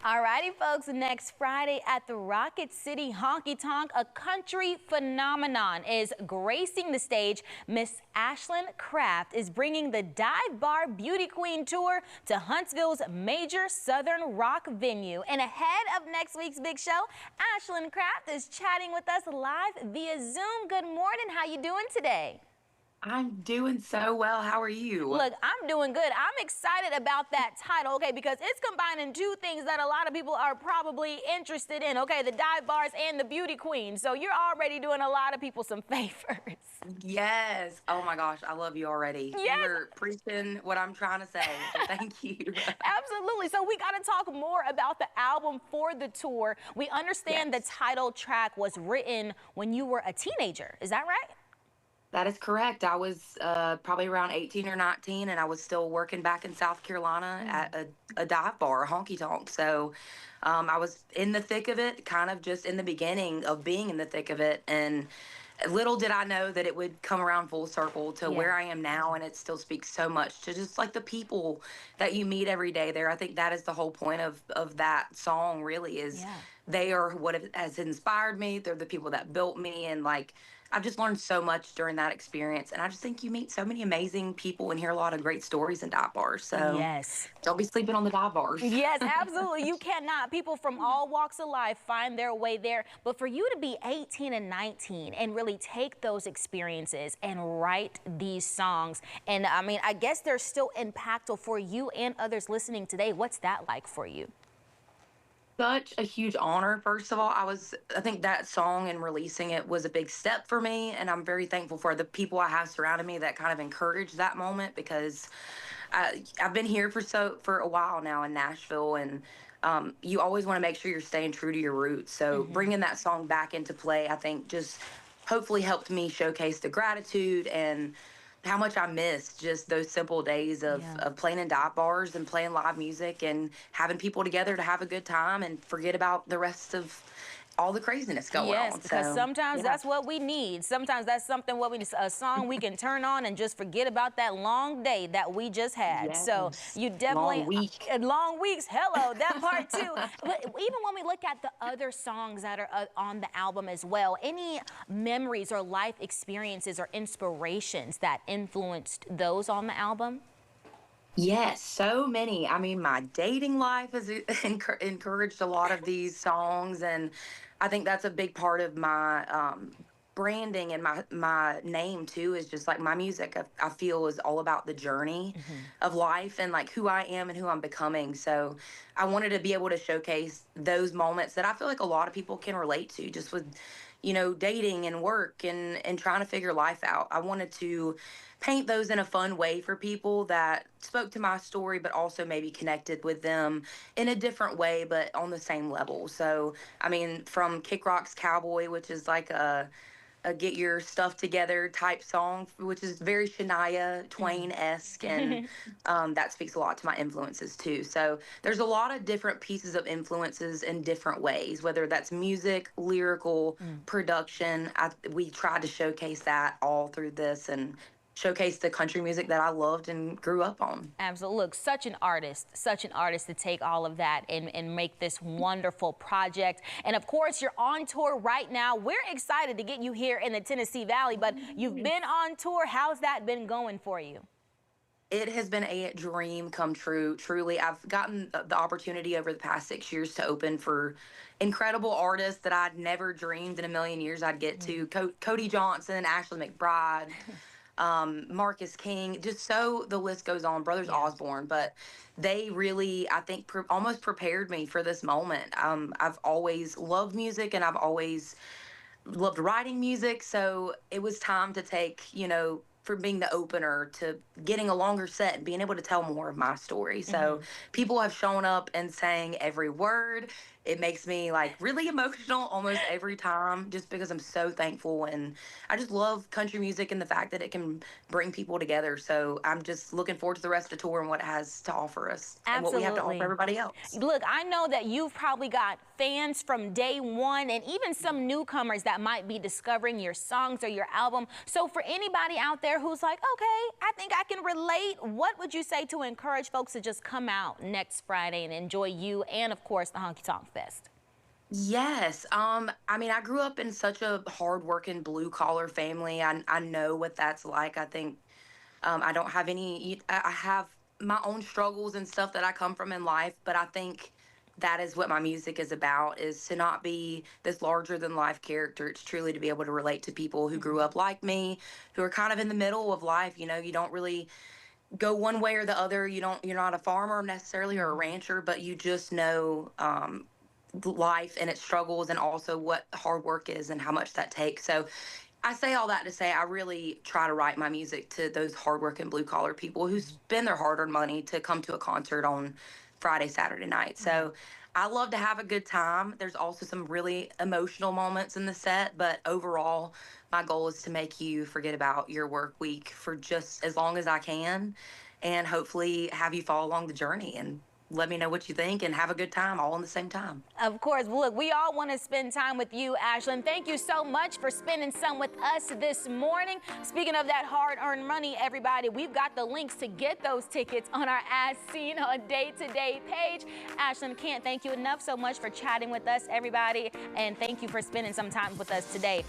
Alrighty, folks, next Friday at the Rocket City Honky Tonk, a country phenomenon is gracing the stage. Miss Ashlyn Craft is bringing the Dive Bar Beauty Queen Tour to Huntsville's major Southern rock venue. And ahead of next week's big show, Ashlyn Craft is chatting with us live via Zoom. Good morning. How you doing today? I'm doing so well. How are you? Look, I'm doing good. I'm excited about that title, okay, because it's combining two things that a lot of people are probably interested in, okay, the dive bars and the beauty queen. So you're already doing a lot of people some favors. Yes. Oh my gosh, I love you already. You Yes, were preaching what I'm trying to say. So thank you. absolutely. So we got to talk more about the album for the tour. We understand the Yes, title track was written when you were a teenager. Is that right? that is correct. I was probably around 18 or 19, and I was still working back in South Carolina at a dive bar, a honky tonk. So I was in the thick of it, kind of just in the beginning of being in the thick of it. And little did I know that it would come around full circle to Yeah. where I am now, and it still speaks so much to just like the people that you meet every day there. I think that is the whole point of that song. Really, is Yeah. they are what has inspired me. They're the people that built me, and like I've just learned so much during that experience. And I just think you meet so many amazing people and hear a lot of great stories in dive bars. So Yes. don't be sleeping on the dive bars. Yes, absolutely. You cannot. People from all walks of life find their way there. But for you to be 18 and 19 and really take those experiences and write these songs, and I mean, I guess they're still impactful for you and others listening today. What's that like for you? Such a huge honor. First of all, I think that song and releasing it was a big step for me. And I'm very thankful for the people I have surrounded me that kind of encouraged that moment because I've been here for a while now in Nashville, and you always want to make sure you're staying true to your roots. So bringing that song back into play, I think, just hopefully helped me showcase the gratitude and how much I missed just those simple days Yeah. of playing in dive bars and playing live music and having people together to have a good time and forget about the rest of all the craziness going Yes, on. because So sometimes yeah. that's what we need. Sometimes that's something what we need, a song we can turn on and just forget about that long day that we just had. So Yes. you definitely Long week. long weeks. Hello, that part too. But even when we look at the other songs that are on the album as well, any memories or life experiences or inspirations that influenced those on the album? Yes, so many. I mean, my dating life has encouraged a lot of these songs, and I think that's a big part of my branding and my name too. Is just like my music. I feel is all about the journey of life and like who I am and who I'm becoming. So I wanted to be able to showcase those moments that I feel like a lot of people can relate to, just with dating and work and trying to figure life out. I wanted to paint those in a fun way for people that spoke to my story, but also maybe connected with them in a different way, but on the same level. So, I mean, from Kick Rock's Cowboy, which is like a get your stuff together type song, which is very Shania Twain esque, and that speaks a lot to my influences too. So there's a lot of different pieces of influences in different ways, whether that's music, lyrical, production. We tried to showcase that all through this and showcase the country music that I loved and grew up on. Absolutely. Look, such an artist to take all of that and make this wonderful project. And of course, you're on tour right now. We're excited to get you here in the Tennessee Valley, but you've been on tour. How's that been going for you? It has been a dream come true. Truly, I've gotten the opportunity over the past 6 years to open for incredible artists that I'd never dreamed in a million years I'd get to. Cody Johnson, Ashley McBride, Marcus King, just so the list goes on, Brothers Yeah. Osborne. But they really, I think, almost prepared me for this moment. I've always loved music and I've always loved writing music. So it was time to take, from being the opener to getting a longer set and being able to tell more of my story. So people have shown up and sang every word. it makes me like really emotional almost every time just because I'm so thankful, and I just love country music and the fact that it can bring people together. So I'm just looking forward to the rest of the tour and what it has to offer us and what we have to offer Absolutely. everybody else. Look, I know that you've probably got fans from day one and even some newcomers that might be discovering your songs or your album. So for anybody out there who's like, okay, I think I can relate, what would you say to encourage folks to just come out next Friday and enjoy you and, of course, the Honky Tonk Fest? Yes. I mean, I grew up in such a hardworking blue collar family. I know what that's like. I think I don't have any, I have my own struggles and stuff that I come from in life, but I think that is what my music is about, is to not be this larger than life character. It's truly to be able to relate to people who grew up like me, who are kind of in the middle of life. You know, you don't really go one way or the other. You're not a farmer necessarily or a Mhm. rancher, but you just know life and its struggles, and also what hard work is and how much that takes. So I say all that to say I really try to write my music to those hardworking blue collar people who spend their hard earned money to come to a concert on Friday, Saturday night. Right. So I love to have a good time. There's also some really emotional moments in the set, but overall, my goal is to make you forget about your work week for just as long as I can, and hopefully have you follow along the journey and let me know what you think and have a good time all in the same time. Of course. Well, look, we all want to spend time with you, Ashlyn. Thank you so much for spending some with us this morning. Speaking of that hard-earned money, everybody, we've got the links to get those tickets on our As Seen on Day-to-Day page. Ashlyn, can't thank you enough so much for chatting with us, everybody, and thank you for spending some time with us today.